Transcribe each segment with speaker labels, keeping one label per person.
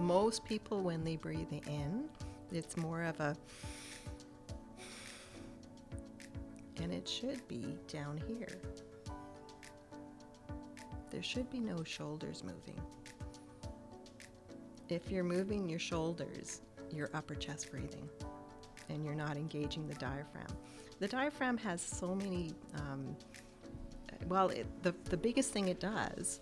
Speaker 1: Most people, when they breathe in, it's more of a, and it should be down here. There should be no shoulders moving. If you're moving your shoulders, you're upper chest breathing, and you're not engaging the diaphragm. The diaphragm has so many, the biggest thing it does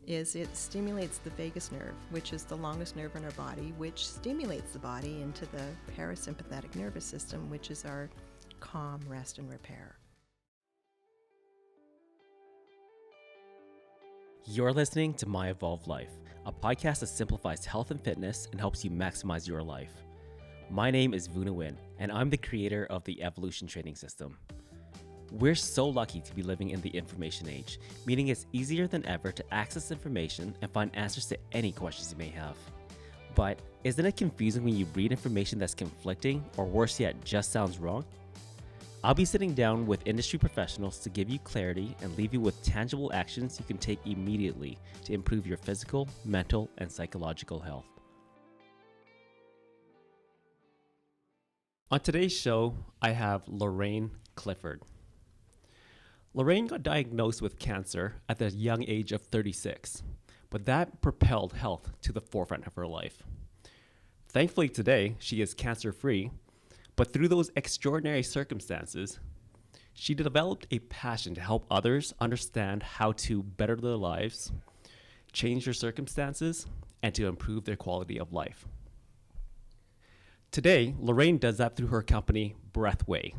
Speaker 1: is it stimulates the vagus nerve, which is the longest nerve in our body, which stimulates the body into the parasympathetic nervous system, which is our calm, rest, and repair.
Speaker 2: You're listening to My Evolved Life, a podcast that simplifies health and fitness and helps you maximize your life. My name is Vuna Nguyen, and I'm the creator of the Evolution Training System. We're so lucky to be living in the information age, meaning it's easier than ever to access information and find answers to any questions you may have. But isn't it confusing when you read information that's conflicting, or worse yet, just sounds wrong? I'll be sitting down with industry professionals to give you clarity and leave you with tangible actions you can take immediately to improve your physical, mental, and psychological health. On today's show, I have Lorraine Clifford. Lorraine got diagnosed with cancer at the young age of 36, but that propelled health to the forefront of her life. Thankfully today, she is cancer-free, but through those extraordinary circumstances, she developed a passion to help others understand how to better their lives, change their circumstances, and to improve their quality of life. Today, Lorraine does that through her company, Breathway,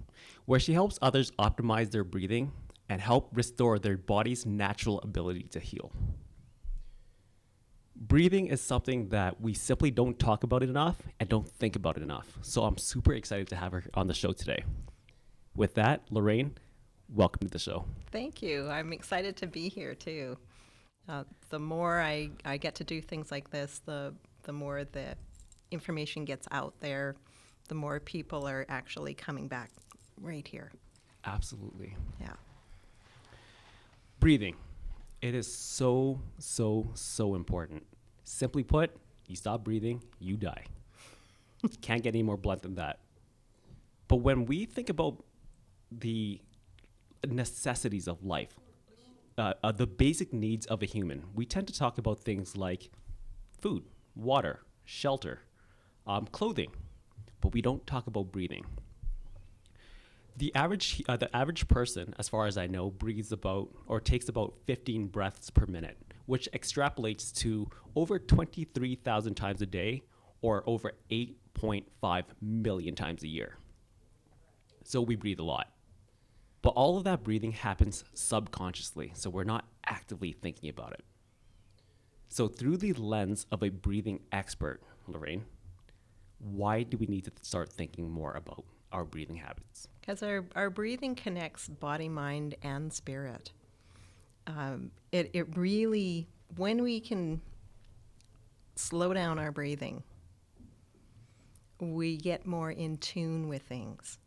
Speaker 2: where she helps others optimize their breathing and help restore their body's natural ability to heal. Breathing is something that we simply don't talk about it enough and don't think about it enough. So I'm super excited to have her on the show today. With that, Lorraine, welcome to the show.
Speaker 1: Thank you. I'm excited to be here too. The more I get to do things like this, the more the information gets out there, the more people are actually coming back right here.
Speaker 2: Absolutely.
Speaker 1: Yeah.
Speaker 2: Breathing. It is so important. Simply put, you stop breathing, you die. Can't get any more blunt than that. But when we think about the necessities of life, the basic needs of a human, we tend to talk about things like food, water, shelter, clothing, but we don't talk about breathing. The average person, as far as I know, breathes about or takes about 15 breaths per minute, which extrapolates to over 23,000 times a day or over 8.5 million times a year. So we breathe a lot. But all of that breathing happens subconsciously, so we're not actively thinking about it. So through the lens of a breathing expert, Lorraine, why do we need to start thinking more about our breathing habits?
Speaker 1: Because our breathing connects body, mind, and spirit. It really, when we can slow down our breathing, we get more in tune with things.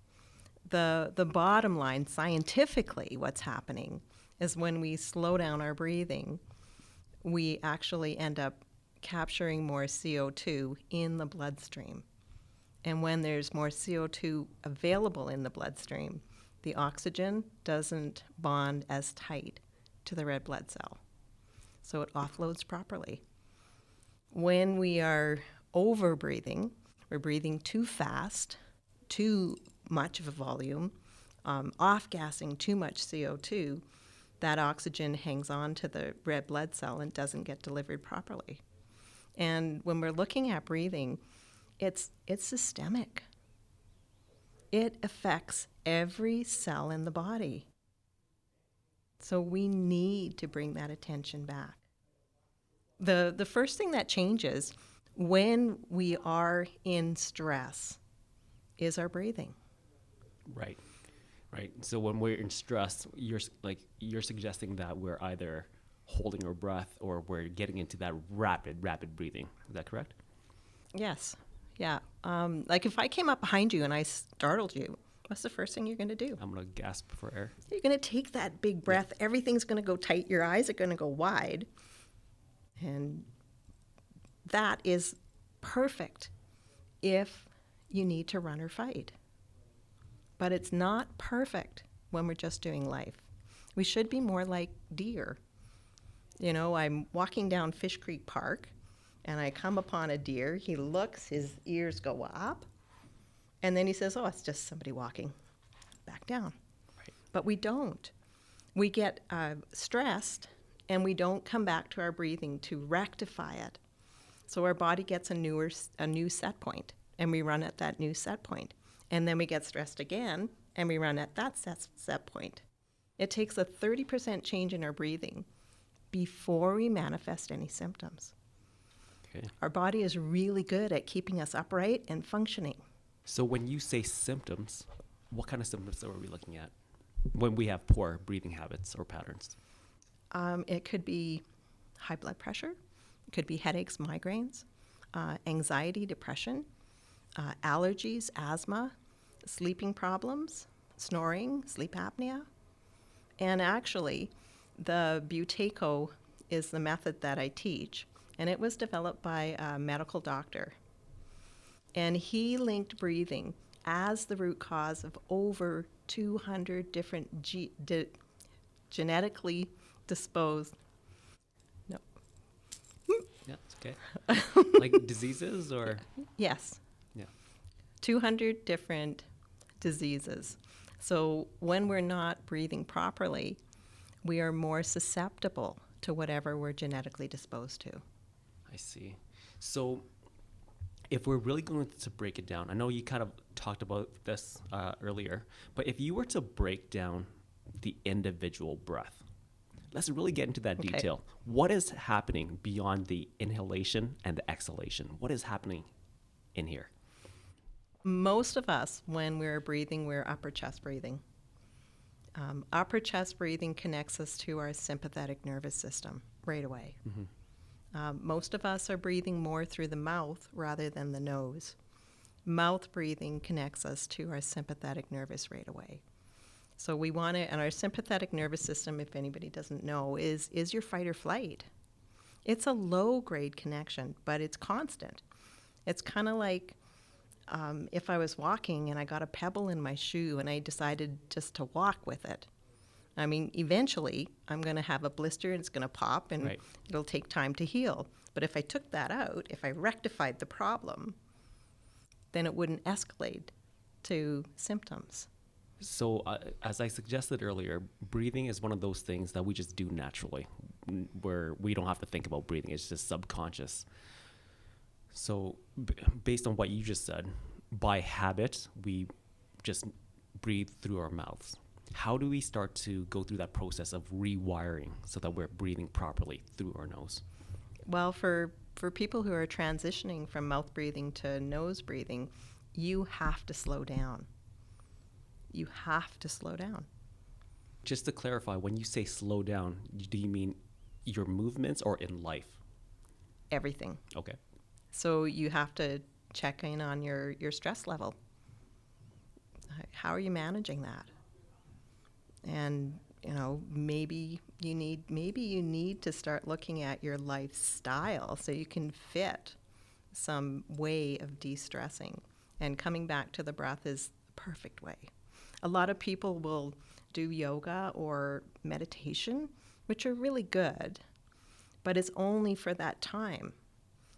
Speaker 1: The bottom line, scientifically, what's happening is when we slow down our breathing, we actually end up capturing more CO2 in the bloodstream. And when there's more CO2 available in the bloodstream, the oxygen doesn't bond as tight to the red blood cell. So it offloads properly. When we are over-breathing, we're breathing too fast, too much of a volume, off-gassing too much CO2, that oxygen hangs on to the red blood cell and doesn't get delivered properly. And when we're looking at breathing, it's systemic. It affects every cell in the body. So we need to bring that attention back. The first thing that changes when we are in stress is our breathing.
Speaker 2: Right. So when we're in stress, you're suggesting that we're either holding our breath or we're getting into that rapid breathing. Is that correct?
Speaker 1: Yes. Yeah. Like if I came up behind you and I startled you, what's the first thing you're going to do?
Speaker 2: I'm going to gasp for air.
Speaker 1: You're going to take that big breath. Yeah. Everything's going to go tight. Your eyes are going to go wide. And that is perfect if you need to run or fight. But it's not perfect when we're just doing life. We should be more like deer. You know, I'm walking down Fish Creek Park, and I come upon a deer. He looks, his ears go up, and then he says, oh, it's just somebody walking. Back down.
Speaker 2: Right.
Speaker 1: But we don't. We get stressed, and we don't come back to our breathing to rectify it. So our body gets a new set point, and we run at that new set point. And then we get stressed again, and we run at that set point. It takes a 30% change in our breathing before we manifest any symptoms.
Speaker 2: Okay.
Speaker 1: Our body is really good at keeping us upright and functioning.
Speaker 2: So when you say symptoms, what kind of symptoms are we looking at when we have poor breathing habits or patterns?
Speaker 1: It could be high blood pressure. It could be headaches, migraines, anxiety, depression, allergies, asthma, sleeping problems, snoring, sleep apnea. And actually, the Butaco is the method that I teach, and it was developed by a medical doctor. And he linked breathing as the root cause of over 200 different genetically disposed. No.
Speaker 2: Yeah, it's okay. Like diseases or?
Speaker 1: Yes.
Speaker 2: Yeah.
Speaker 1: 200 different diseases. So when we're not breathing properly, we are more susceptible to whatever we're genetically disposed to.
Speaker 2: I see. So if we're really going to break it down, I know you kind of talked about this earlier, but if you were to break down the individual breath, let's really get into that detail. What is happening beyond the inhalation and the exhalation? What is happening in here?
Speaker 1: Most of us, when we're breathing, we're upper chest breathing. Upper chest breathing connects us to our sympathetic nervous system right away. Mm-hmm. Most of us are breathing more through the mouth rather than the nose. Mouth breathing connects us to our sympathetic nervous right away. So we want to, and our sympathetic nervous system, if anybody doesn't know, is your fight or flight. It's a low-grade connection, but it's constant. It's kind of like if I was walking and I got a pebble in my shoe and I decided just to walk with it. I mean, eventually I'm going to have a blister and it's going to pop and
Speaker 2: Right.
Speaker 1: It'll take time to heal. But if I took that out, if I rectified the problem, then it wouldn't escalate to symptoms.
Speaker 2: So as I suggested earlier, breathing is one of those things that we just do naturally, where we don't have to think about breathing. It's just subconscious. So based on what you just said, by habit, we just breathe through our mouths. How do we start to go through that process of rewiring so that we're breathing properly through our nose?
Speaker 1: Well, for people who are transitioning from mouth breathing to nose breathing, you have to slow down. You have to slow down.
Speaker 2: Just to clarify, when you say slow down, do you mean your movements or in life?
Speaker 1: Everything.
Speaker 2: Okay.
Speaker 1: So you have to check in on your stress level. How are you managing that? And maybe you need to start looking at your lifestyle so you can fit some way of de-stressing. And coming back to the breath is the perfect way. A lot of people will do yoga or meditation, which are really good, but it's only for that time.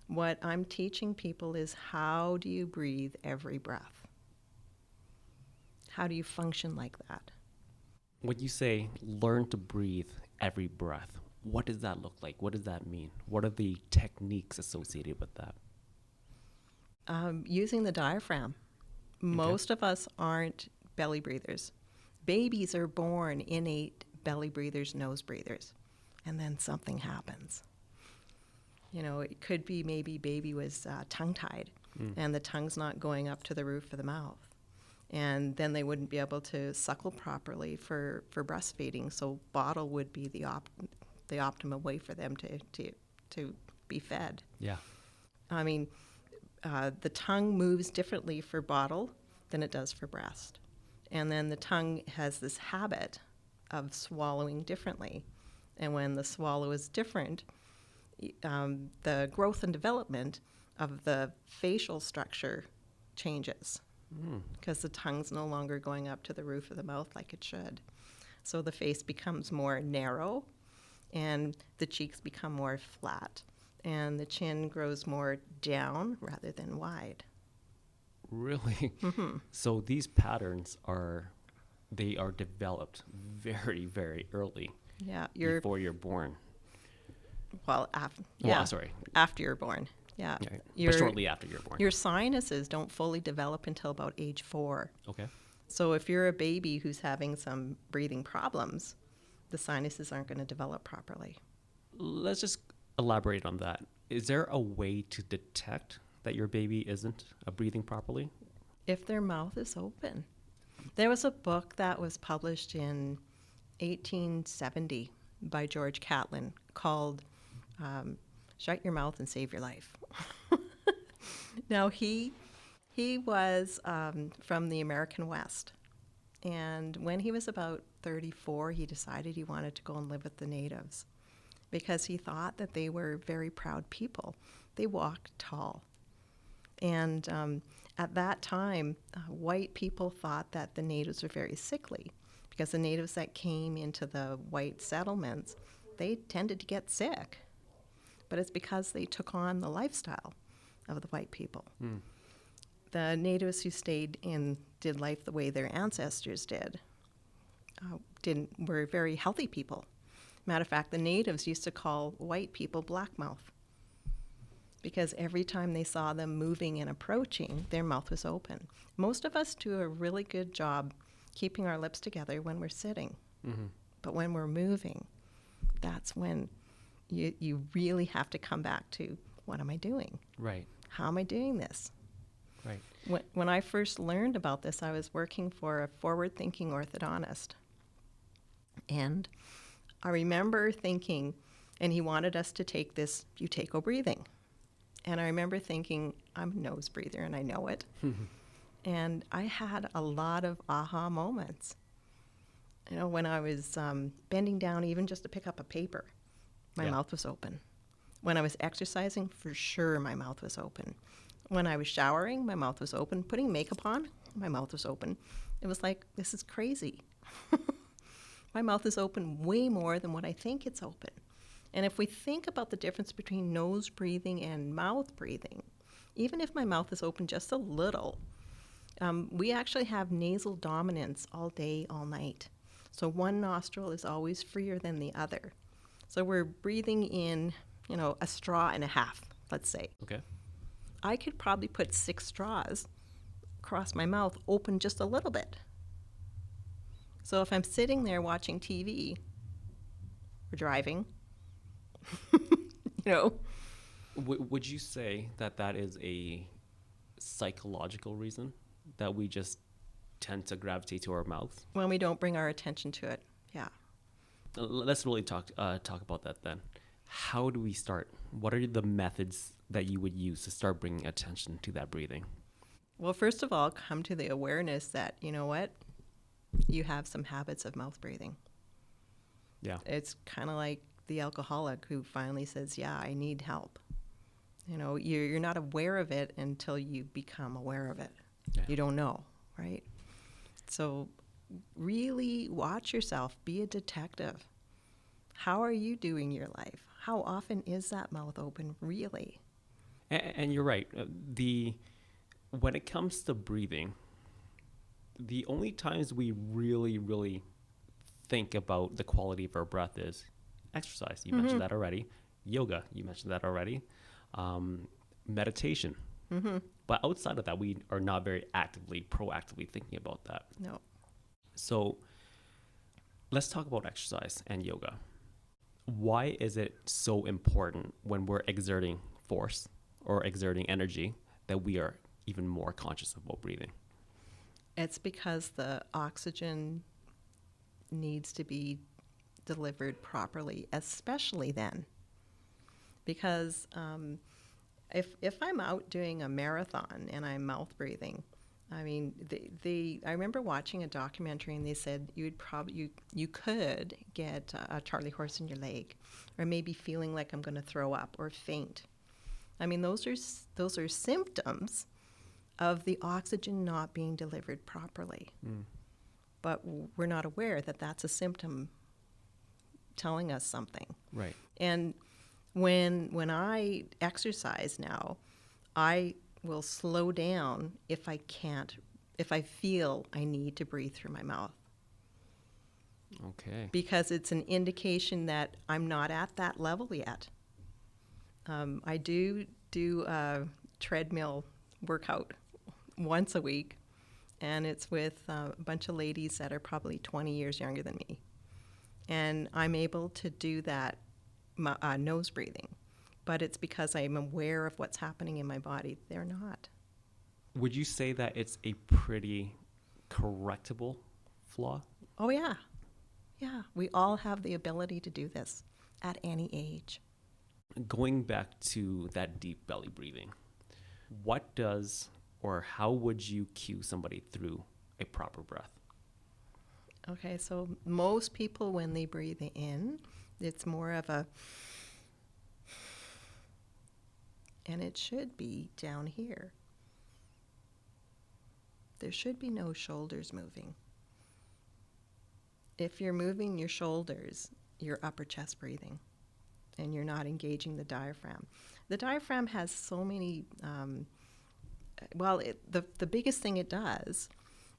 Speaker 1: What I'm teaching people is, how do you breathe every breath? How do you function like that?
Speaker 2: When you say learn to breathe every breath, what does that look like? What does that mean? What are the techniques associated with that?
Speaker 1: Using the diaphragm. Most of us aren't belly breathers. Babies are born innate belly breathers, nose breathers, and then something happens. It could be maybe baby was tongue-tied and the tongue's not going up to the roof of the mouth. And then they wouldn't be able to suckle properly for breastfeeding. So bottle would be the optimum way for them to be fed.
Speaker 2: Yeah.
Speaker 1: I mean, the tongue moves differently for bottle than it does for breast. And then the tongue has this habit of swallowing differently. And when the swallow is different, the growth and development of the facial structure changes
Speaker 2: Mm.
Speaker 1: because the tongue's no longer going up to the roof of the mouth like it should. So the face becomes more narrow and the cheeks become more flat and the chin grows more down rather than wide.
Speaker 2: Really?
Speaker 1: Mm-hmm.
Speaker 2: So these patterns they are developed very, very early
Speaker 1: Yeah, you're
Speaker 2: before you're born.
Speaker 1: well,
Speaker 2: Well, sorry.
Speaker 1: after you're born. Yeah,
Speaker 2: Right. But shortly after you're born.
Speaker 1: your sinuses don't fully develop until about age 4.
Speaker 2: Okay.
Speaker 1: So if you're a baby who's having some breathing problems, the sinuses aren't going to develop properly.
Speaker 2: Let's just elaborate on that. Is there a way to detect that your baby isn't breathing properly?
Speaker 1: If their mouth is open. There was a book that was published in 1870 by George Catlin called Shut Your Mouth and Save Your Life. Now, he was from the American West. And when he was about 34, he decided he wanted to go and live with the natives because he thought that they were very proud people. They walked tall. And at that time, white people thought that the natives were very sickly because the natives that came into the white settlements, they tended to get sick. But it's because they took on the lifestyle of the white people.
Speaker 2: Mm.
Speaker 1: The natives who stayed and did life the way their ancestors did were very healthy people. Matter of fact, the natives used to call white people blackmouth because every time they saw them moving and approaching, their mouth was open. Most of us do a really good job keeping our lips together when we're sitting.
Speaker 2: Mm-hmm.
Speaker 1: But when we're moving, that's when you really have to come back to, what am I doing?
Speaker 2: Right.
Speaker 1: How am I doing this?
Speaker 2: Right.
Speaker 1: When I first learned about this, I was working for a forward-thinking orthodontist. And I remember thinking, and he wanted us to take this Buteyko breathing. And I remember thinking, I'm a nose breather and I know it. And I had a lot of aha moments. You know, when I was bending down even just to pick up a paper, my mouth was open. When I was exercising, for sure my mouth was open. When I was showering, my mouth was open. Putting makeup on, my mouth was open. It was like, this is crazy. My mouth is open way more than what I think it's open. And if we think about the difference between nose breathing and mouth breathing, even if my mouth is open just a little, we actually have nasal dominance all day, all night. So one nostril is always freer than the other. So we're breathing in, a straw and a half, let's say.
Speaker 2: Okay.
Speaker 1: I could probably put 6 straws across my mouth open just a little bit. So if I'm sitting there watching TV or driving,
Speaker 2: Would you say that is a psychological reason that we just tend to gravitate to our mouth?
Speaker 1: when we don't bring our attention to it, yeah.
Speaker 2: Let's really talk about that then. How do we start? What are the methods that you would use to start bringing attention to that breathing?
Speaker 1: Well, first of all, come to the awareness that, you know what, you have some habits of mouth breathing.
Speaker 2: Yeah.
Speaker 1: It's kind of like the alcoholic who finally says, yeah, I need help. You're not aware of it until you become aware of it.
Speaker 2: Yeah.
Speaker 1: You don't know, right? So really watch yourself. Be a detective. How are you doing your life? How often is that mouth open, really?
Speaker 2: And you're right. When it comes to breathing, the only times we really, really think about the quality of our breath is exercise. You mentioned that already. Yoga, you mentioned that already. Meditation. But outside of that, we are not very proactively thinking about that.
Speaker 1: No.
Speaker 2: So let's talk about exercise and yoga. Why is it so important when we're exerting force or exerting energy that we are even more conscious about breathing?
Speaker 1: It's because the oxygen needs to be delivered properly, especially then. Because if I'm out doing a marathon and I'm mouth breathing, I mean, I remember watching a documentary and they said you could get a Charlie horse in your leg, or maybe feeling like I'm going to throw up or faint. I mean, those are symptoms of the oxygen not being delivered properly. But we're not aware that that's a symptom telling us something.
Speaker 2: Right.
Speaker 1: And when I exercise now, I will slow down if I feel I need to breathe through my mouth.
Speaker 2: Okay.
Speaker 1: Because it's an indication that I'm not at that level yet. I do a treadmill workout once a week, and it's with a bunch of ladies that are probably 20 years younger than me. And I'm able to do that nose breathing, but it's because I'm aware of what's happening in my body. They're not.
Speaker 2: Would you say that it's a pretty correctable flaw?
Speaker 1: Oh, yeah. Yeah, we all have the ability to do this at any age.
Speaker 2: Going back to that deep belly breathing, what does or how would you cue somebody through a proper breath?
Speaker 1: Okay, so most people, when they breathe in, it's more of a, and it should be down here. There should be no shoulders moving. If you're moving your shoulders, you're upper chest breathing, and you're not engaging the diaphragm. The diaphragm has so many, the biggest thing it does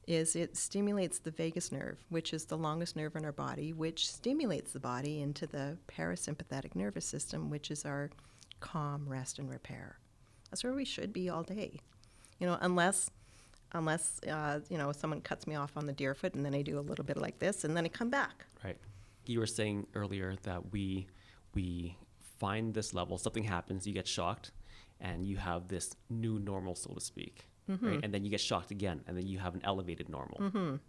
Speaker 1: is it stimulates the vagus nerve, which is the longest nerve in our body, which stimulates the body into the parasympathetic nervous system, which is our calm, rest, and repair. That's where we should be all day. Unless someone cuts me off on the deer foot, and then I do a little bit like this, and then I come back.
Speaker 2: Right. You were saying earlier that we find this level, something happens, you get shocked, and you have this new normal, so to speak. Right? And then you get shocked again, and then you have an elevated normal.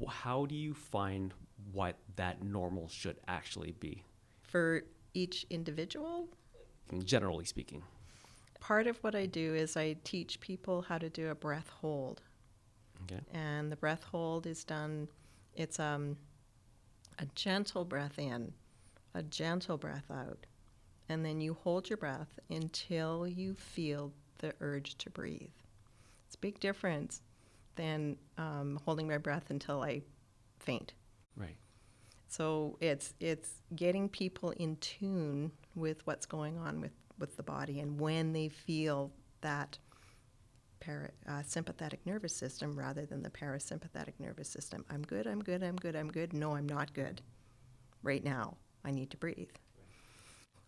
Speaker 2: How do you find what that normal should actually be?
Speaker 1: For each individual?
Speaker 2: Generally speaking.
Speaker 1: Part of what I do is I teach people how to do a breath hold.
Speaker 2: Okay.
Speaker 1: And the breath hold is done, it's a gentle breath in, a gentle breath out. And then you hold your breath until you feel the urge to breathe. It's a big difference than holding my breath until I faint.
Speaker 2: Right.
Speaker 1: So it's getting people in tune with what's going on with the body, and when they feel that sympathetic nervous system rather than the parasympathetic nervous system. I'm good, I'm good, I'm good, I'm good. No, I'm not good. Right now, I need to breathe.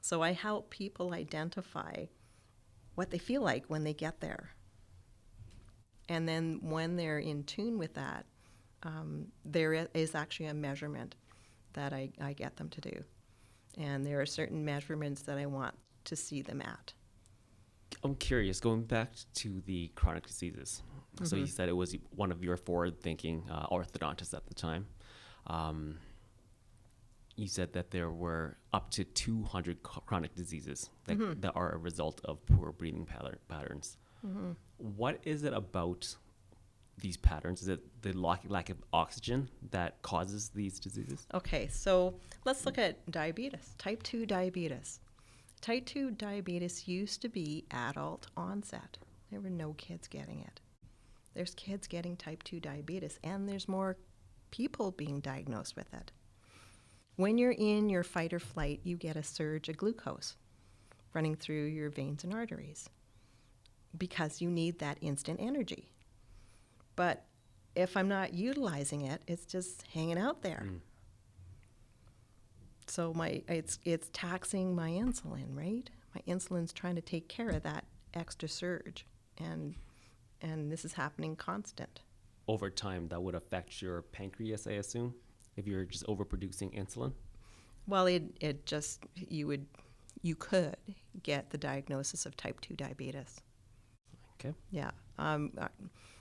Speaker 1: So I help people identify what they feel like when they get there. And then when they're in tune with that, there is actually a measurement that I get them to do. And there are certain measurements that I want to see them at.
Speaker 2: I'm curious, going back to the chronic diseases. So you said it was one of your forward-thinking orthodontists at the time. You said that there were up to 200 chronic diseases that are a result of poor breathing patterns. What is it about these patterns? Is it the lack of oxygen that causes these diseases?
Speaker 1: Okay, so let's look at diabetes, type 2 diabetes. Type 2 diabetes used to be adult onset. There were no kids getting it. There's kids getting type 2 diabetes, and there's more people being diagnosed with it. When you're in your fight or flight, you get a surge of glucose running through your veins and arteries because you need that instant energy. But if I'm not utilizing it, it's just hanging out there. So it's taxing my insulin, right? My insulin's trying to take care of that extra surge, and this is happening constant.
Speaker 2: Over time, that would affect your pancreas, I assume, if you're just overproducing insulin?
Speaker 1: Well, you could get the diagnosis of type 2 diabetes.
Speaker 2: Okay.
Speaker 1: Yeah.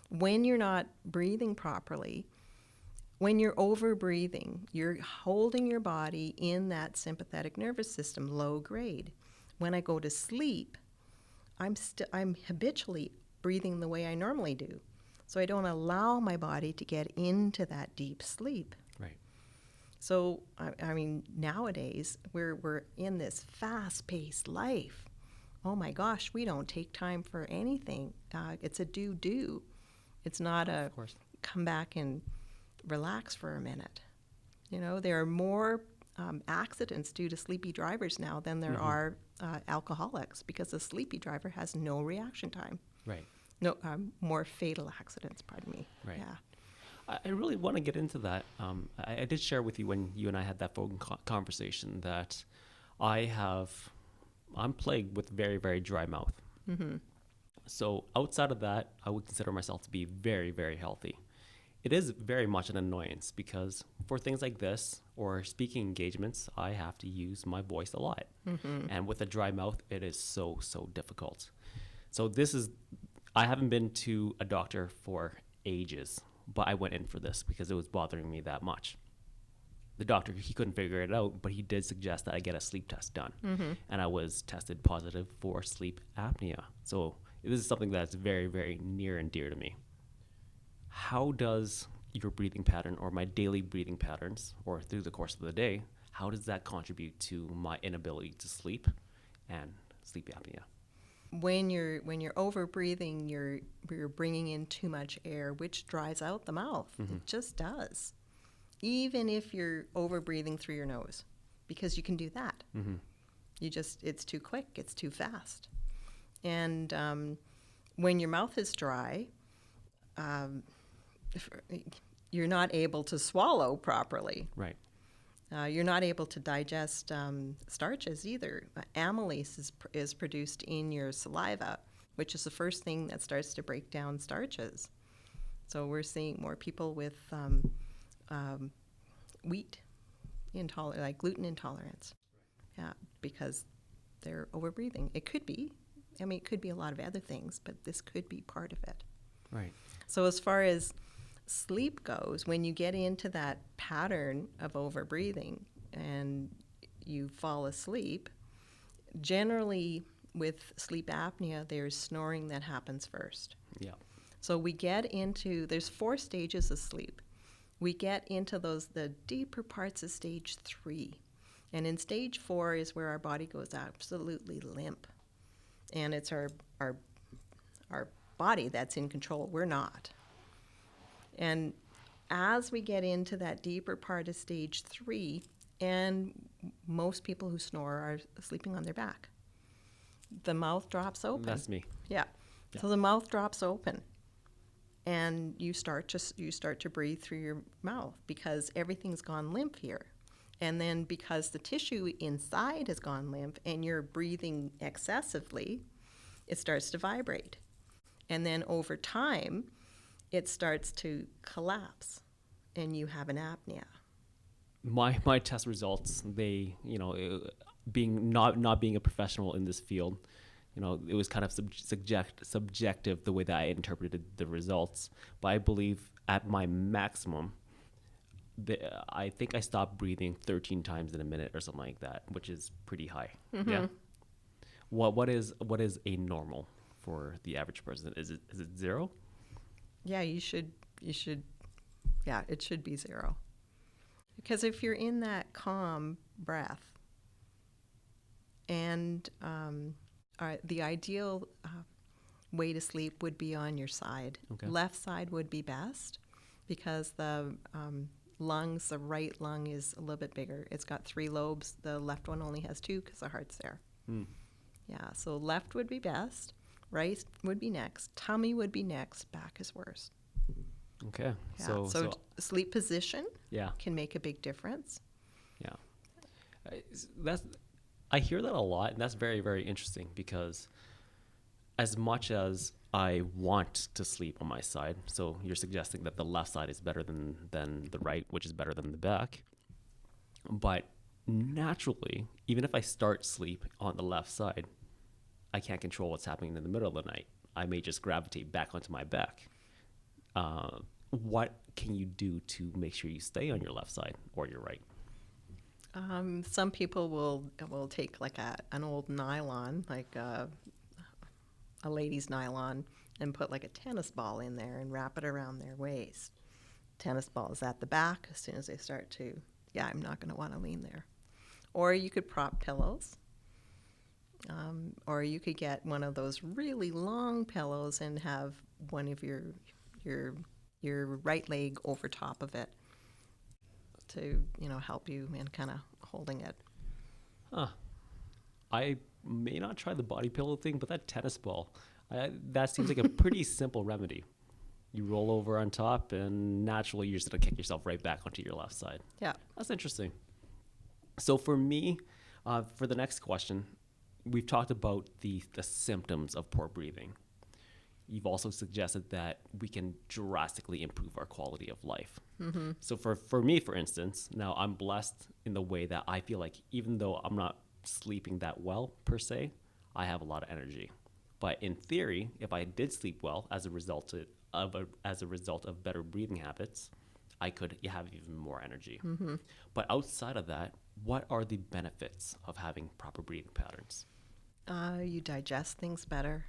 Speaker 1: When you're not breathing properly, when you're over-breathing, you're holding your body in that sympathetic nervous system, low grade. When I go to sleep, I'm habitually breathing the way I normally do. So I don't allow my body to get into that deep sleep.
Speaker 2: Right.
Speaker 1: So, I mean, nowadays, we're in this fast-paced life. oh my gosh, we don't take time for anything. It's a do. It's not a
Speaker 2: Of course.
Speaker 1: come back and relax for a minute. You know, there are more accidents due to sleepy drivers now than there are alcoholics, because a sleepy driver has no reaction time.
Speaker 2: Right.
Speaker 1: No, more fatal accidents, pardon me.
Speaker 2: Right.
Speaker 1: Yeah.
Speaker 2: I really want to get into that. I did share with you when you and I had that phone conversation that I'm plagued with very, very dry mouth.
Speaker 1: Mm-hmm.
Speaker 2: So outside of that, I would consider myself to be very, very healthy. It is very much an annoyance because for things like this or speaking engagements, I have to use my voice a lot.
Speaker 1: Mm-hmm.
Speaker 2: And with a dry mouth, it is so, so difficult. So I haven't been to a doctor for ages, but I went in for this because it was bothering me that much. The doctor, he couldn't figure it out, but he did suggest that I get a sleep test done.
Speaker 1: Mm-hmm.
Speaker 2: And I was tested positive for sleep apnea. So this is something that's very, very near and dear to me. How does your breathing pattern or my daily breathing patterns or through the course of the day, how does that contribute to my inability to sleep and sleep apnea?
Speaker 1: When you're over breathing, you're bringing in too much air, which dries out the mouth.
Speaker 2: Mm-hmm.
Speaker 1: It just does. Even if you're over breathing through your nose, because you can do that.
Speaker 2: Mm-hmm.
Speaker 1: It's too quick, it's too fast. And when your mouth is dry, you're not able to swallow properly.
Speaker 2: Right.
Speaker 1: You're not able to digest starches either. Amylase is produced in your saliva, which is the first thing that starts to break down starches. So we're seeing more people with wheat intolerance, like gluten intolerance, because they're overbreathing. It could be. It could be a lot of other things, but this could be part of it.
Speaker 2: Right.
Speaker 1: So as far as sleep goes, when you get into that pattern of overbreathing and you fall asleep, generally with sleep apnea, there's snoring that happens first.
Speaker 2: Yeah.
Speaker 1: So there's 4 stages of sleep. We get into the deeper parts of stage 3. And in stage 4 is where our body goes absolutely limp. And it's our body that's in control. We're not. And as we get into that deeper part of stage 3, and most people who snore are sleeping on their back, the mouth drops open.
Speaker 2: That's me.
Speaker 1: Yeah. So the mouth drops open, and you start to breathe through your mouth because everything's gone limp here. And then because the tissue inside has gone limp and you're breathing excessively, it starts to vibrate. And then over time, it starts to collapse and you have an apnea.
Speaker 2: My test results, they, being not being a professional in this field, it was kind of subjective the way that I interpreted the results. But I believe at my maximum, I think I stopped breathing 13 times in a minute or something like that, which is pretty high.
Speaker 1: Mm-hmm.
Speaker 2: Yeah. What is a normal for the average person? Is it 0?
Speaker 1: Yeah, you should. Yeah, it should be 0. Because if you're in that calm breath, and the ideal way to sleep would be on your side.
Speaker 2: Okay.
Speaker 1: Left side would be best because the lungs, the right lung is a little bit bigger. It's got 3 lobes. The left one only has 2 because the heart's there.
Speaker 2: Mm.
Speaker 1: Yeah, so left would be best. Right would be next. Tummy would be next. Back is worst.
Speaker 2: Okay.
Speaker 1: Yeah.
Speaker 2: So
Speaker 1: sleep position
Speaker 2: yeah.
Speaker 1: can make a big difference.
Speaker 2: Yeah. I hear that a lot, and that's very, very interesting because as much as I want to sleep on my side, so you're suggesting that the left side is better than the right, which is better than the back. But naturally, even if I start sleep on the left side, I can't control what's happening in the middle of the night. I may just gravitate back onto my back. What can you do to make sure you stay on your left side or your right?
Speaker 1: Some people will take like an old nylon, like a lady's nylon, and put like a tennis ball in there and wrap it around their waist. Tennis ball is at the back. As soon as they start to, I'm not going to want to lean there. Or you could prop pillows Or you could get one of those really long pillows and have one of your your right leg over top of it to, help you in kind of holding it.
Speaker 2: Huh. I may not try the body pillow thing, but that tennis ball, that seems like a pretty simple remedy. You roll over on top, and naturally, you're just going to kick yourself right back onto your left side.
Speaker 1: Yeah.
Speaker 2: That's interesting. So for me, for the next question, we've talked about the symptoms of poor breathing. You've also suggested that we can drastically improve our quality of life.
Speaker 1: Mm-hmm.
Speaker 2: So for me, for instance, now I'm blessed in the way that I feel like even though I'm not sleeping that well per se, I have a lot of energy. But in theory, if I did sleep well as a result of better breathing habits, I could have even more energy.
Speaker 1: Mm-hmm.
Speaker 2: But outside of that, what are the benefits of having proper breathing patterns?
Speaker 1: You digest things better.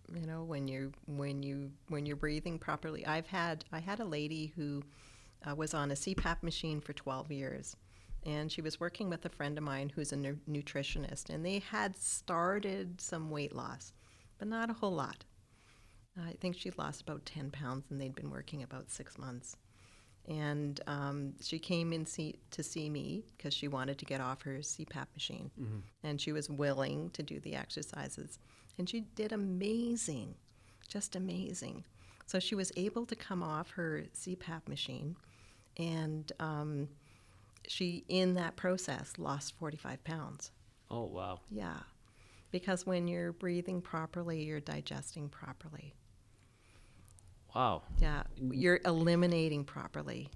Speaker 1: When you're breathing properly. I had a lady who was on a CPAP machine for 12 years, and she was working with a friend of mine who's a nutritionist, and they had started some weight loss, but not a whole lot. I think she'd lost about 10 pounds, and they'd been working about 6 months. And she came in to see me because she wanted to get off her CPAP machine,
Speaker 2: Mm-hmm.
Speaker 1: and she was willing to do the exercises. And she did amazing, just amazing. So she was able to come off her CPAP machine, and she, in that process, lost 45 pounds.
Speaker 2: Oh, wow.
Speaker 1: Yeah, because when you're breathing properly, you're digesting properly.
Speaker 2: Wow.
Speaker 1: Yeah, you're eliminating properly.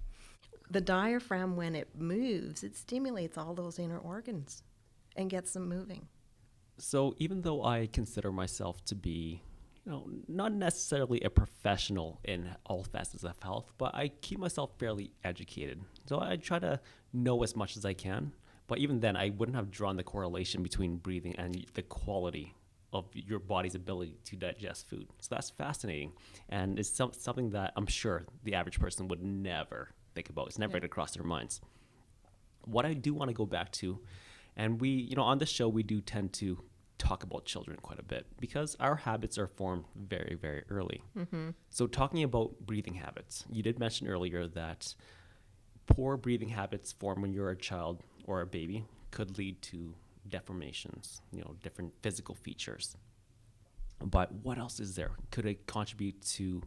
Speaker 1: The diaphragm, when it moves, it stimulates all those inner organs and gets them moving.
Speaker 2: So even though I consider myself to be, not necessarily a professional in all facets of health, but I keep myself fairly educated. So I try to know as much as I can. But even then, I wouldn't have drawn the correlation between breathing and the quality of your body's ability to digest food. So that's fascinating. And it's something that I'm sure the average person would never think about. It's never going to cross their minds. What I do want to go back to, and we, on this show, we do tend to talk about children quite a bit because our habits are formed very, very early.
Speaker 1: Mm-hmm.
Speaker 2: So talking about breathing habits, you did mention earlier that poor breathing habits formed when you're a child or a baby could lead to deformations, different physical features. But what else is there? Could it contribute to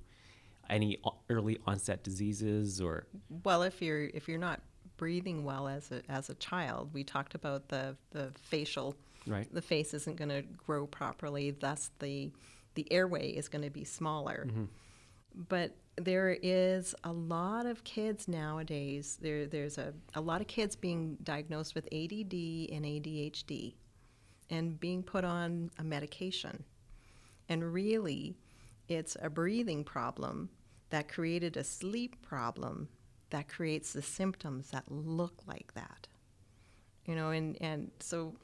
Speaker 2: any early onset diseases or?
Speaker 1: Well, if you're not breathing well as a child, we talked about the facial.
Speaker 2: Right.
Speaker 1: The face isn't going to grow properly, thus the airway is going to be smaller.
Speaker 2: Mm-hmm.
Speaker 1: But there is a lot of kids nowadays, there's a lot of kids being diagnosed with ADD and ADHD and being put on a medication. And really, it's a breathing problem that created a sleep problem that creates the symptoms that look like that. And so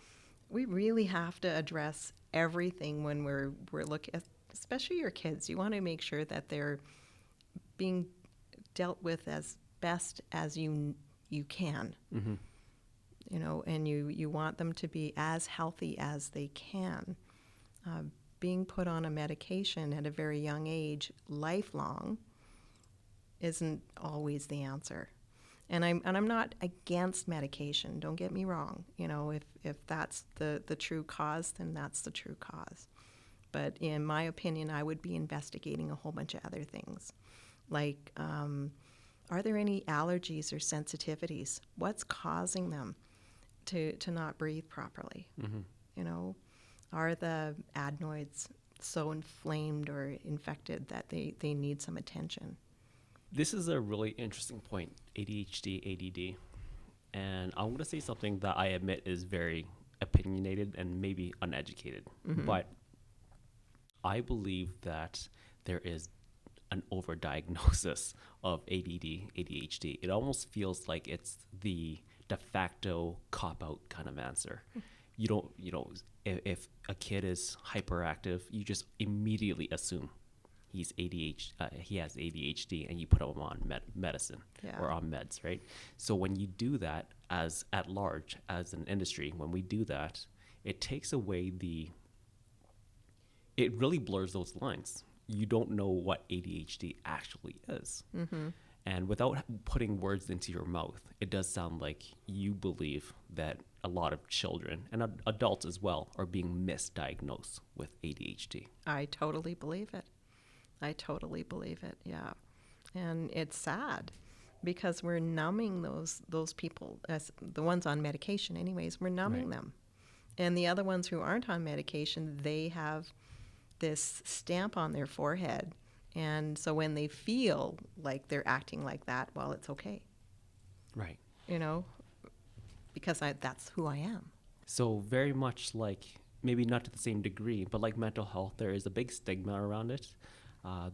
Speaker 1: we really have to address everything when we're looking at, especially your kids. You want to make sure that they're being dealt with as best as you can.
Speaker 2: Mm-hmm.
Speaker 1: And you want them to be as healthy as they can. Being put on a medication at a very young age, lifelong, isn't always the answer. And I'm not against medication. Don't get me wrong. If that's the true cause, then that's the true cause. But in my opinion, I would be investigating a whole bunch of other things, like are there any allergies or sensitivities? What's causing them to not breathe properly?
Speaker 2: Mm-hmm.
Speaker 1: Are the adenoids so inflamed or infected that they need some attention?
Speaker 2: This is a really interesting point, ADHD, ADD. And I'm going to say something that I admit is very opinionated and maybe uneducated.
Speaker 1: Mm-hmm.
Speaker 2: But I believe that there is an overdiagnosis of ADD, ADHD. It almost feels like it's the de facto cop-out kind of answer. You don't, if a kid is hyperactive, you just immediately assume he has ADHD, and you put him on medicine or on meds, right? So when you do that as at large, as an industry, when we do that, it takes away it really blurs those lines. You don't know what ADHD actually is. And without putting words into your mouth, it does sound like you believe that a lot of children and adults as well are being misdiagnosed with ADHD.
Speaker 1: I totally believe it. I totally believe it. Yeah. And it's sad because we're numbing those people, as the ones on medication anyways, we're numbing them. And the other ones who aren't on medication, they have this stamp on their forehead. And so when they feel like they're acting like that, well, it's okay.
Speaker 2: Right.
Speaker 1: You know, because that's who I am.
Speaker 2: So very much like, maybe not to the same degree, but like mental health, there is a big stigma around it.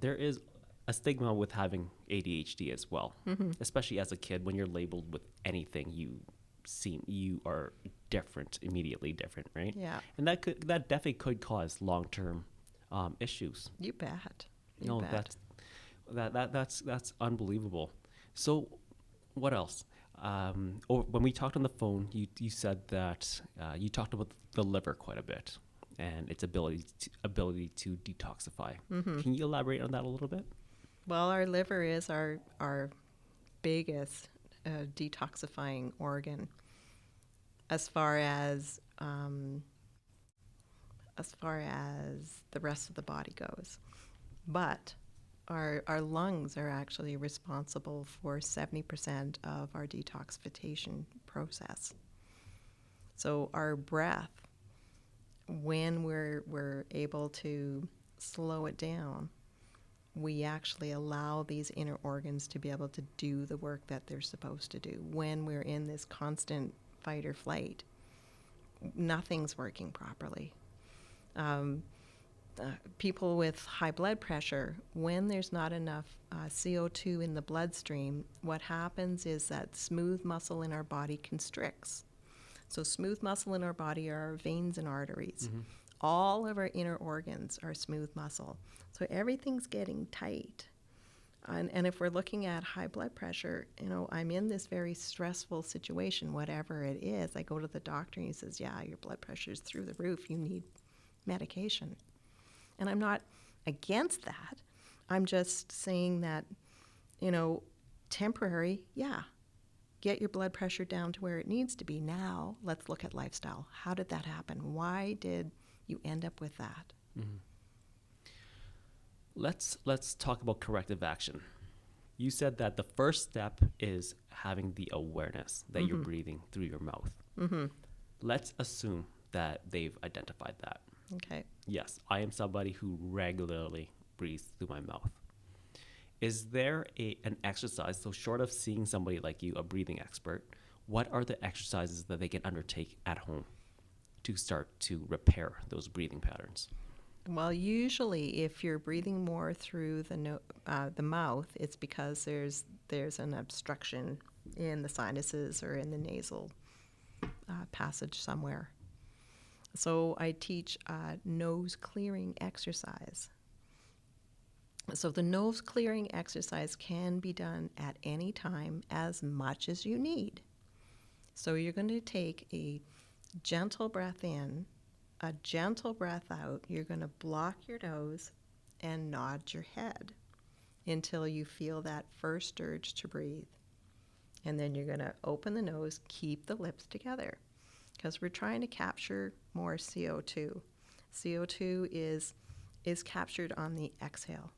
Speaker 2: There is a stigma with having ADHD as well, especially as a kid. When you're labeled with anything, you are different, immediately different, right?
Speaker 1: Yeah.
Speaker 2: And that definitely could cause long-term issues.
Speaker 1: You bet.
Speaker 2: No, that's unbelievable. So, what else? When we talked on the phone, you said that you talked about the liver quite a bit and its ability to detoxify. Can you elaborate on that a little bit?
Speaker 1: Well, our liver is our biggest detoxifying organ as far as the rest of the body goes. But our lungs are actually responsible for 70% of our detoxification process. So our breath, when we're able to slow it down, we actually allow these inner organs to be able to do the work that they're supposed to do. When we're in this constant fight or flight, nothing's working properly. People with high blood pressure, when there's not enough CO2 in the bloodstream, what happens is that smooth muscle in our body constricts. So smooth muscle in our body are our veins and arteries. All of our inner organs are smooth muscle. So everything's getting tight. And if we're looking at high blood pressure, I'm in this very stressful situation, whatever it is. I go to the doctor and he says, yeah, your blood pressure's through the roof. You need medication. And I'm not against that. I'm just saying that, temporary, yeah, get your blood pressure down to where it needs to be. Now, let's look at lifestyle. How did that happen? Why did you end up with that?
Speaker 2: Let's talk about corrective action. You said that the first step is having the awareness that you're breathing through your mouth. Let's assume that they've identified that.
Speaker 1: Okay.
Speaker 2: Yes, I am somebody who regularly breathes through my mouth. Is there an exercise, so short of seeing somebody like you, a breathing expert, what are the exercises that they can undertake at home to start to repair those breathing patterns?
Speaker 1: Well, usually if you're breathing more through the mouth, it's because there's an obstruction in the sinuses or in the nasal passage somewhere. So I teach a nose clearing exercise. So the nose clearing exercise can be done at any time, as much as you need. So you're going to take a gentle breath in, a gentle breath out. You're going to block your nose and nod your head until you feel that first urge to breathe. And then you're going to open the nose, keep the lips together, because we're trying to capture more CO2. CO2 is captured on the exhale.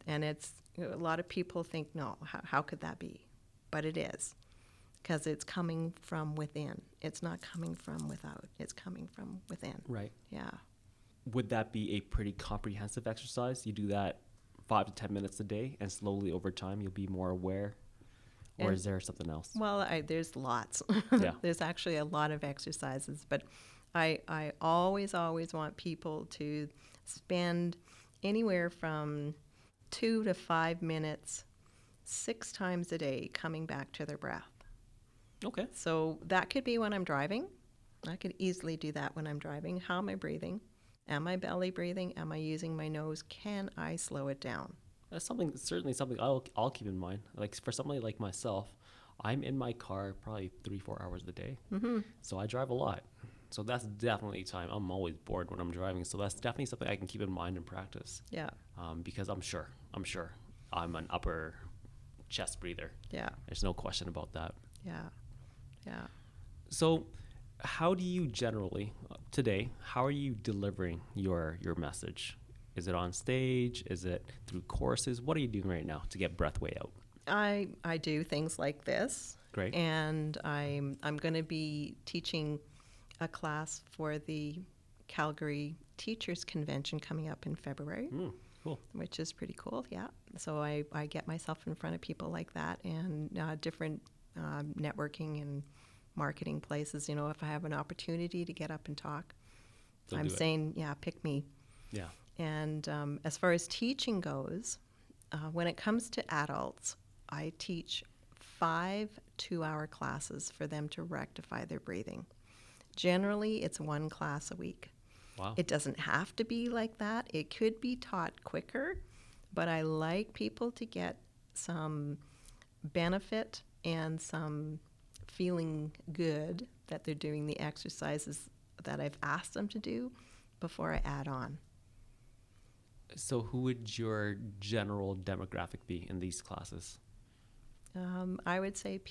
Speaker 1: And it's, a lot of people think, no, how could that be? But it is, because it's coming from within. It's not coming from without. It's coming from within.
Speaker 2: Right.
Speaker 1: Yeah.
Speaker 2: Would that be a pretty comprehensive exercise? You do that 5 to 10 minutes a day, and slowly over time you'll be more aware? Or is there something else?
Speaker 1: Well, there's lots.
Speaker 2: Yeah.
Speaker 1: There's actually a lot of exercises, but I always want people to spend anywhere from 2 to 5 minutes 6 times a day coming back to their breath.
Speaker 2: Okay.
Speaker 1: So that could be when I'm driving. I could easily do that when I'm driving. How am I breathing? Am I belly breathing? Am I using my nose? Can I slow it down?
Speaker 2: That's certainly something I'll keep in mind. Like for somebody like myself, I'm in my car probably 3-4 hours a day. So I drive a lot. So that's definitely time. I'm always bored when I'm driving. So that's definitely something I can keep in mind and practice.
Speaker 1: Yeah.
Speaker 2: Because I'm sure I'm an upper chest breather.
Speaker 1: Yeah.
Speaker 2: There's no question about that.
Speaker 1: Yeah. Yeah.
Speaker 2: So how do you generally, today, how are you delivering your message? Is it on stage? Is it through courses? What are you doing right now to get Breathway out?
Speaker 1: I do things like this.
Speaker 2: Great.
Speaker 1: And I'm going to be teaching a class for the Calgary Teachers Convention coming up in February.
Speaker 2: Cool.
Speaker 1: Which is pretty cool, yeah. So I get myself in front of people like that and different networking and marketing places. You know, if I have an opportunity to get up and talk, I'm saying, yeah, pick me.
Speaker 2: Yeah.
Speaker 1: And as far as teaching goes, when it comes to adults, I teach 5 2-hour classes for them to rectify their breathing. Generally, it's 1 class a week.
Speaker 2: Wow.
Speaker 1: It doesn't have to be like that. It could be taught quicker, but I like people to get some benefit and some feeling good that they're doing the exercises that I've asked them to do before I add on.
Speaker 2: So who would your general demographic be in these classes?
Speaker 1: I would say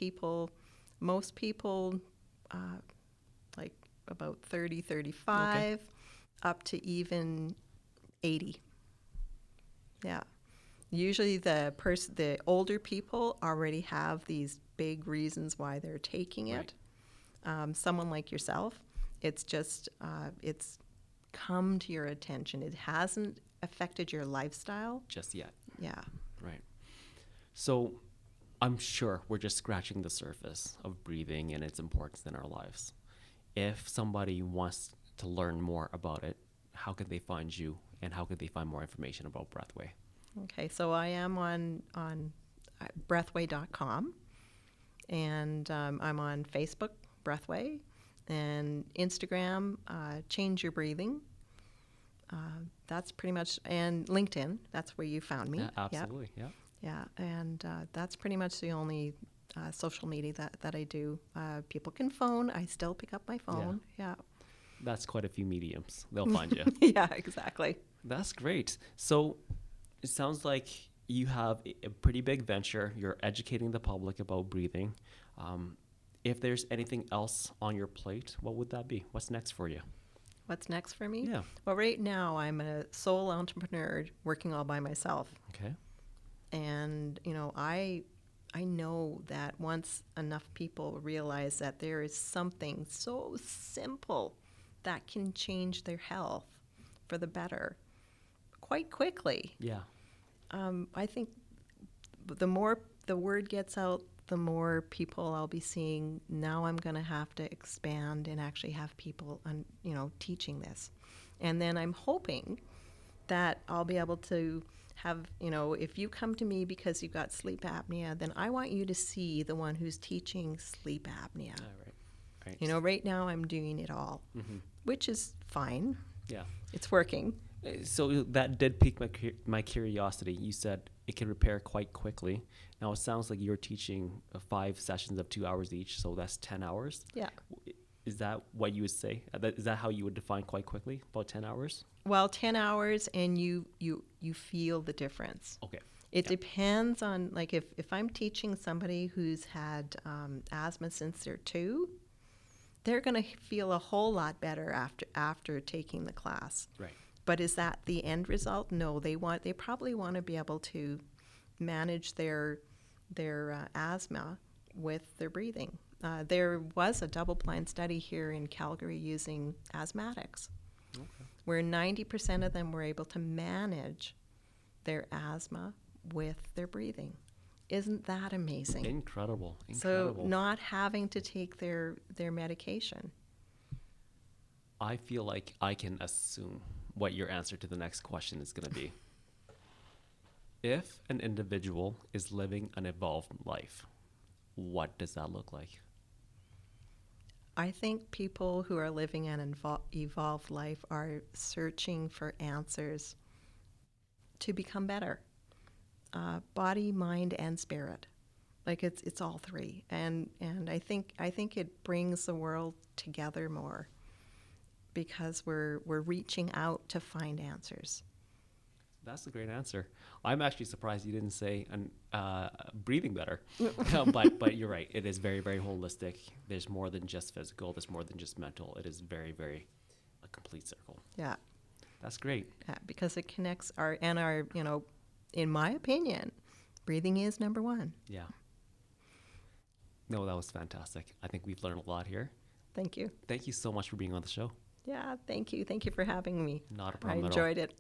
Speaker 1: most people, like about 30, 35, okay, up to even 80. Yeah. Usually the older people already have these big reasons why they're taking it. Right. Someone like yourself, it's just, it's come to your attention. It hasn't affected your lifestyle.
Speaker 2: Just yet.
Speaker 1: Yeah.
Speaker 2: Right. So I'm sure we're just scratching the surface of breathing and its importance in our lives. If somebody wants to learn more about it, how can they find you and how can they find more information about Breathway?
Speaker 1: Okay, so I am on breathway.com, and I'm on Facebook, Breathway, and Instagram, Change Your Breathing. That's pretty much, and LinkedIn, that's where you found me.
Speaker 2: Yeah, absolutely, yeah.
Speaker 1: Yeah, and that's pretty much the only social media that I do. People can phone. I still pick up my phone. Yeah.
Speaker 2: That's quite a few mediums. They'll find you.
Speaker 1: Yeah, exactly.
Speaker 2: That's great. So it sounds like you have a pretty big venture. You're educating the public about breathing. If there's anything else on your plate, what would that be? What's next for you?
Speaker 1: What's next for me?
Speaker 2: Yeah.
Speaker 1: Well, right now I'm a sole entrepreneur working all by myself.
Speaker 2: Okay.
Speaker 1: And, you know, I know that once enough people realize that there is something so simple that can change their health for the better quite quickly.
Speaker 2: Yeah.
Speaker 1: I think the more the word gets out, the more people I'll be seeing. Now I'm going to have to expand and actually have people, teaching this. And then I'm hoping that I'll be able to have, if you come to me because you've got sleep apnea, then I want you to see the one who's teaching sleep apnea. Right. Right now I'm doing it all, which is fine.
Speaker 2: Yeah.
Speaker 1: It's working.
Speaker 2: So that did pique my curiosity. You said it can repair quite quickly. Now it sounds like you're teaching 5 sessions of 2 hours each, so that's 10 hours.
Speaker 1: Yeah.
Speaker 2: Is that what you would say? Is that how you would define quite quickly, about 10 hours?
Speaker 1: Well, 10 hours and you feel the difference.
Speaker 2: Okay.
Speaker 1: It depends on, like, if I'm teaching somebody who's had asthma since they're 2, they're going to feel a whole lot better after taking the class.
Speaker 2: Right.
Speaker 1: But is that the end result? No, they probably want to be able to manage their asthma with their breathing. There was a double-blind study here in Calgary using asthmatics, where 90% of them were able to manage their asthma with their breathing. Isn't that amazing?
Speaker 2: Incredible.
Speaker 1: So not having to take their medication.
Speaker 2: I feel like I can assume what your answer to the next question is going to be. If an individual is living an evolved life, what does that look like?
Speaker 1: I think people who are living an evolved life are searching for answers to become better. Body, mind, and spirit. Like it's all 3. And I think it brings the world together more. because we're reaching out to find answers.
Speaker 2: That's a great answer. I'm actually surprised you didn't say breathing better. but you're right. It is very, very holistic. There's more than just physical. There's more than just mental. It is very, very a complete circle.
Speaker 1: Yeah.
Speaker 2: That's great.
Speaker 1: Yeah, because it connects our, in my opinion, breathing is number one.
Speaker 2: Yeah. No, that was fantastic. I think we've learned a lot here.
Speaker 1: Thank you.
Speaker 2: Thank you so much for being on the show.
Speaker 1: Yeah, thank you. Thank you for having me.
Speaker 2: Not a problem
Speaker 1: I
Speaker 2: at all.
Speaker 1: enjoyed it.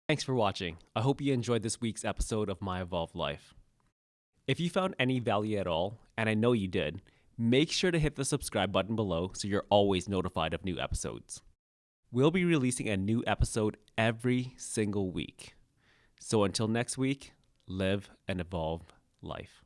Speaker 2: Thanks for watching. I hope you enjoyed this week's episode of My Evolved Life. If you found any value at all, and I know you did, make sure to hit the subscribe button below so you're always notified of new episodes. We'll be releasing a new episode every single week. So until next week, live an evolved life.